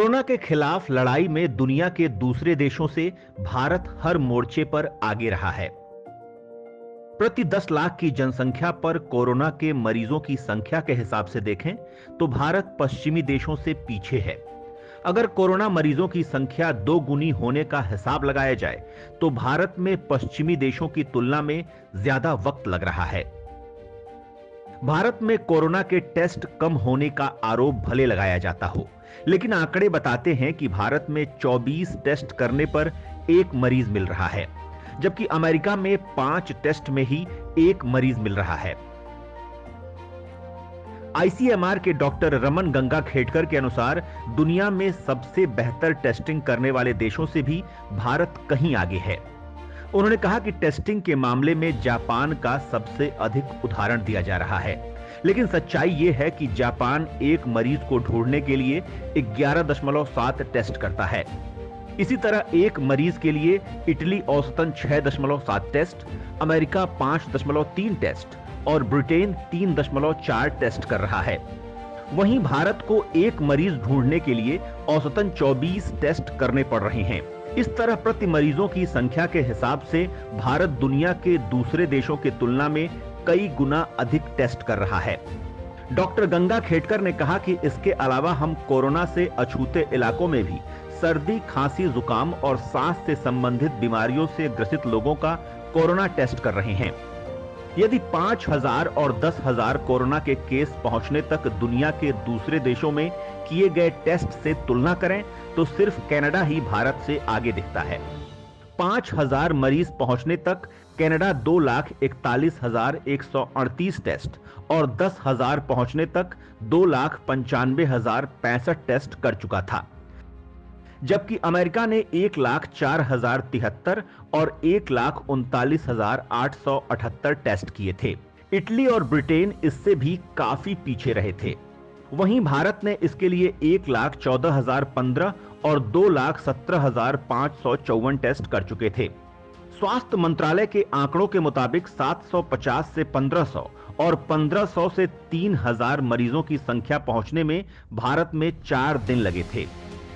Corona के खिलाफ लड़ाई में दुनिया के दूसरे देशों से भारत हर मोर्चे पर आगे रहा है। प्रति 10 लाख की जनसंख्या पर कोरोना के मरीजों की संख्या के हिसाब से देखें तो भारत पश्चिमी देशों से पीछे है। अगर कोरोना मरीजों की संख्या 2 गुनी होने का हिसाब लगाया जाए तो भारत में पश्चिमी देशों की तुलना में ज्यादा वक्त लग रहा है। भारत में कोरोना के टेस्ट कम होने का आरोप भले लगाया जाता हो, लेकिन आंकड़े बताते हैं कि भारत में 24 टेस्ट करने पर 1 मरीज मिल रहा है, जबकि अमेरिका में 5 टेस्ट में ही 1 मरीज मिल रहा है। आईसीएमआर के डॉक्टर रमन गंगाखेडकर के अनुसार दुनिया में सबसे बेहतर टेस्टिंग करने वाले देशों से भी भारत कहीं आगे है। उन्होंने कहा कि टेस्टिंग के मामले में जापान का सबसे अधिक उदाहरण दिया जा रहा है, लेकिन सच्चाई यह है कि जापान 1 मरीज को ढूंढने के लिए 11.7 टेस्ट करता है। इसी तरह 1 मरीज के लिए इटली औसतन 6.7 टेस्ट, अमेरिका 5.3 टेस्ट और ब्रिटेन 3.4 टेस्ट कर रहा है। वहीं भारत को 1 मरीज ढूंढने के लिए औसतन 24 टेस्ट करने पड़ रहे हैं। इस तरह प्रति मरीजों की संख्या के हिसाब से भारत दुनिया के दूसरे देशों की तुलना में कई गुना अधिक टेस्ट कर रहा है। डॉक्टर गंगाखेडकर ने कहा कि इसके अलावा हम कोरोना से अछूते इलाकों में भी सर्दी, खांसी, जुकाम और सांस से संबंधित बीमारियों से ग्रसित लोगों का कोरोना टेस्ट कर रहे हैं। यदि 5,000 और 10,000 कोरोना के केस पहुंचने तक दुनिया के दूसरे देशों में किए गए टेस्ट से तुलना करें तो सिर्फ कनाडा ही भारत से आगे दिखता है। 5,000 मरीज पहुंचने तक कनाडा 2,41,138 टेस्ट और 10,000 पहुंचने तक 2,95,065 टेस्ट कर चुका था, जबकि अमेरिका ने 1,04,073 और 1,39,878 टेस्ट किए थे। इटली और ब्रिटेन इससे भी काफी पीछे रहे थे। वहीं भारत ने इसके लिए 1,14,015 और 2,17,554 टेस्ट कर चुके थे। स्वास्थ्य मंत्रालय के आंकड़ों के मुताबिक 750 से 1,500 और 1,500 से 3,000 मरीजों की संख्या पहुंचने में भारत में 4 दिन लगे थे,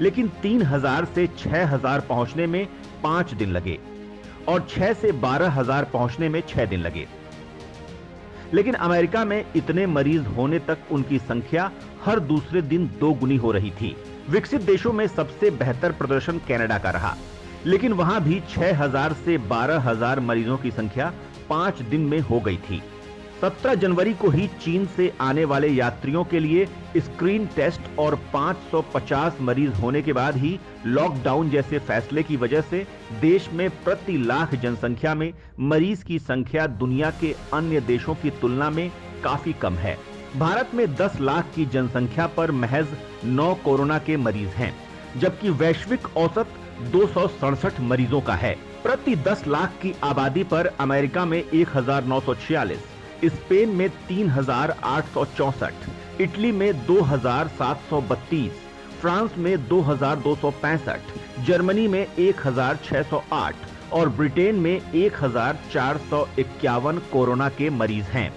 लेकिन 3,000 से 6,000 पहुंचने में 5 दिन लगे और 6 से 12,000 पहुंचने में 6 दिन लगे। लेकिन अमेरिका में इतने मरीज होने तक उनकी संख्या हर दूसरे दिन 2 गुनी हो रही थी। विकसित देशों में सबसे बेहतर प्रदर्शन कनाडा का रहा, लेकिन वहां भी 6,000 से 12,000 मरीजों की संख्या 5 दिन में हो गई थी। 17 जनवरी को ही चीन से आने वाले यात्रियों के लिए स्क्रीन टेस्ट और 550 मरीज होने के बाद ही लॉकडाउन जैसे फैसले की वजह से देश में प्रति लाख जनसंख्या में मरीज की संख्या दुनिया के अन्य देशों की तुलना में काफी कम है। भारत में 10 लाख की जनसंख्या पर महज 9 कोरोना के मरीज हैं, जबकि वैश्विक औसत 267 मरीजों का है। प्रति 10 लाख की आबादी पर अमेरिका में 1,946, स्पेन में 3,864, इटली में 2,732, फ्रांस में 2,265, जर्मनी में 1,608 और ब्रिटेन में 1,451 कोरोना के मरीज हैं।